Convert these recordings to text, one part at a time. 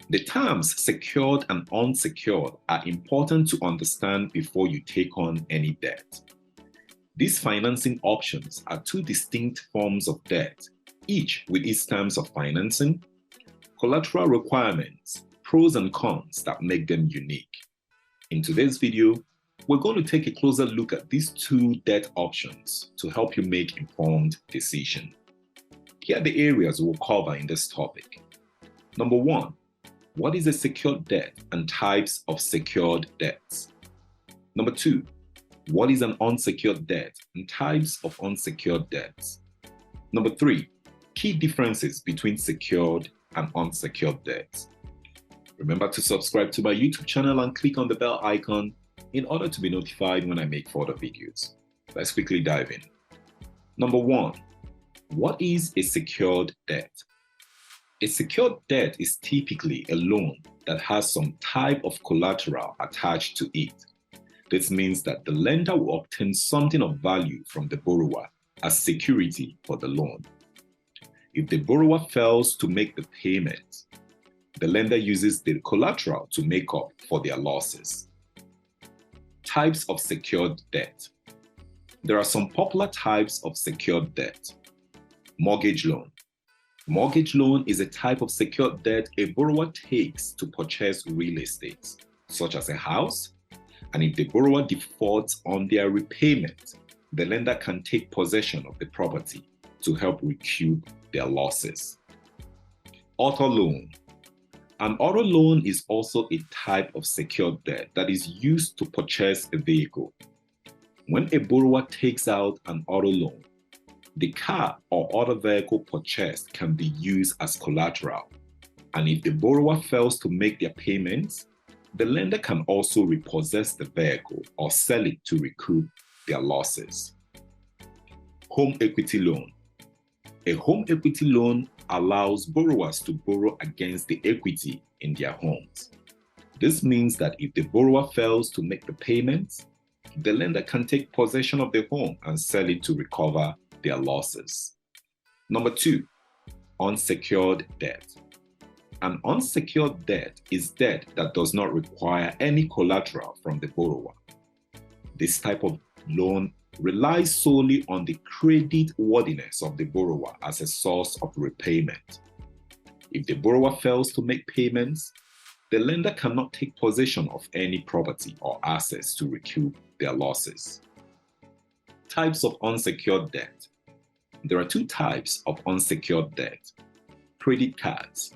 The terms secured and unsecured are important to understand before you take on any debt. These financing options are two distinct forms of debt, each with its terms of financing, collateral requirements, pros and cons that make them unique. In today's video, we're going to take a closer look at these two debt options to help you make informed decisions. Here are the areas we'll cover in this topic. Number one, what is a secured debt and types of secured debts? Number two, what is an unsecured debt and types of unsecured debts? Number three, key differences between secured and unsecured debts. Remember to subscribe to my YouTube channel and click on the bell icon in order to be notified when I make further videos. Let's quickly dive in. Number one, what is a secured debt? A secured debt is typically a loan that has some type of collateral attached to it. This means that the lender will obtain something of value from the borrower as security for the loan. If the borrower fails to make the payment, the lender uses the collateral to make up for their losses. Types of secured debt. There are some popular types of secured debt. Mortgage loan. Mortgage loan is a type of secured debt a borrower takes to purchase real estate, such as a house, and if the borrower defaults on their repayment, the lender can take possession of the property to help recoup their losses. Auto loan. An auto loan is also a type of secured debt that is used to purchase a vehicle. When a borrower takes out an auto loan, the car or other vehicle purchased can be used as collateral, and if the borrower fails to make their payments, the lender can also repossess the vehicle or sell it to recoup their losses. Home equity loan. A home equity loan allows borrowers to borrow against the equity in their homes. This means that if the borrower fails to make the payments, the lender can take possession of the home and sell it to recover their losses. Number two, unsecured debt. An unsecured debt is debt that does not require any collateral from the borrower. This type of loan relies solely on the credit worthiness of the borrower as a source of repayment. If the borrower fails to make payments, the lender cannot take possession of any property or assets to recoup their losses. Types of unsecured debt. There are two types of unsecured debt. Credit cards.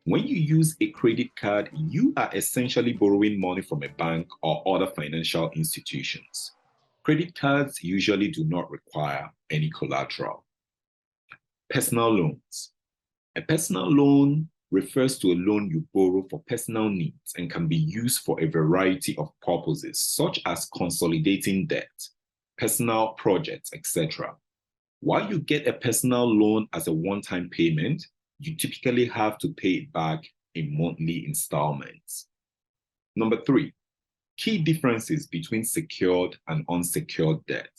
When you use a credit card, you are essentially borrowing money from a bank or other financial institutions. Credit cards usually do not require any collateral. Personal loans. A personal loan refers to a loan you borrow for personal needs and can be used for a variety of purposes, such as consolidating debt, personal projects, etc. While you get a personal loan as a one-time payment, you typically have to pay it back in monthly installments. Number three, key differences between secured and unsecured debt.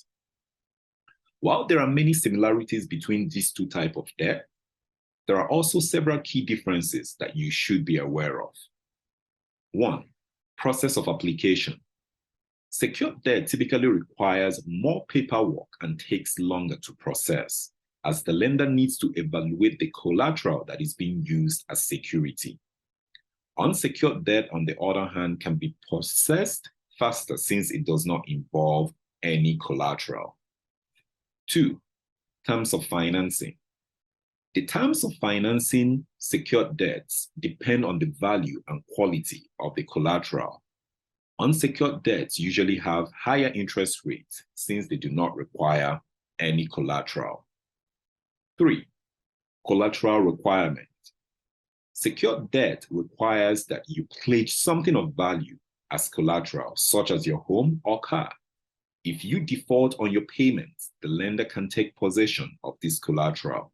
While there are many similarities between these two types of debt, there are also several key differences that you should be aware of. One, process of application. Secured debt typically requires more paperwork and takes longer to process, as the lender needs to evaluate the collateral that is being used as security. Unsecured debt, on the other hand, can be processed faster since it does not involve any collateral. Two, terms of financing. The terms of financing secured debts depend on the value and quality of the collateral. Unsecured debts usually have higher interest rates since they do not require any collateral. Three, collateral requirement. Secured debt requires that you pledge something of value as collateral, such as your home or car. If you default on your payments, the lender can take possession of this collateral.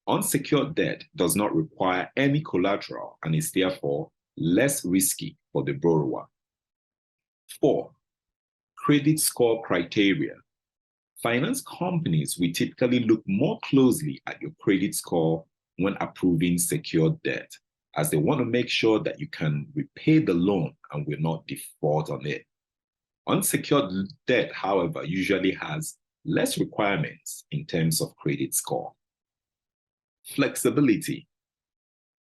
Unsecured debt does not require any collateral and is therefore less risky for the borrower. 4. Credit score criteria. Finance companies will typically look more closely at your credit score when approving secured debt, as they want to make sure that you can repay the loan and will not default on it. Unsecured debt, however, usually has less requirements in terms of credit score. Flexibility.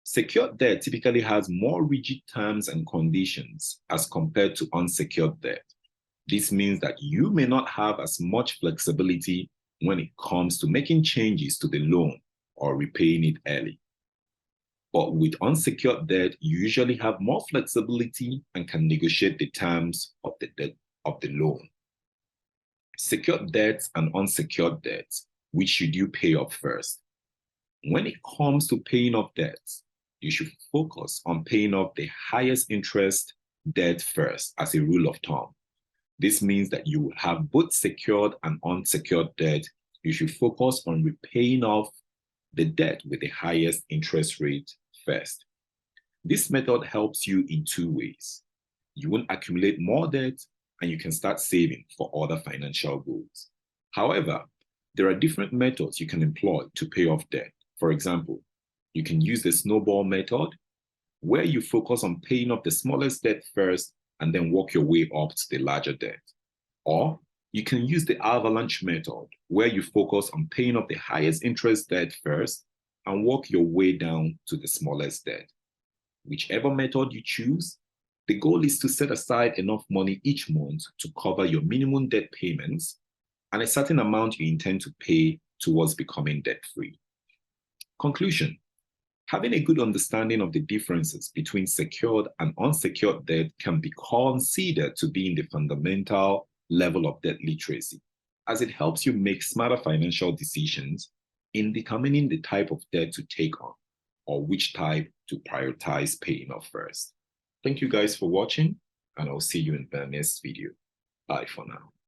Secured debt typically has more rigid terms and conditions as compared to unsecured debt. This means that you may not have as much flexibility when it comes to making changes to the loan or repaying it early. But with unsecured debt, you usually have more flexibility and can negotiate the terms of the loan. Secured debts and unsecured debts, which should you pay off first? When it comes to paying off debts, you should focus on paying off the highest interest debt first as a rule of thumb. This means that you will have both secured and unsecured debt. You should focus on repaying off the debt with the highest interest rate first. This method helps you in two ways. You won't accumulate more debt and you can start saving for other financial goals. However, there are different methods you can employ to pay off debt. For example, you can use the snowball method, where you focus on paying off the smallest debt first and then work your way up to the larger debt. Or you can use the avalanche method, where you focus on paying off the highest interest debt first and work your way down to the smallest debt. Whichever method you choose, the goal is to set aside enough money each month to cover your minimum debt payments and a certain amount you intend to pay towards becoming debt-free. Conclusion. Having a good understanding of the differences between secured and unsecured debt can be considered to be in the fundamental level of debt literacy, as it helps you make smarter financial decisions in determining the type of debt to take on or which type to prioritize paying off first. Thank you guys for watching, and I'll see you in the next video. Bye for now.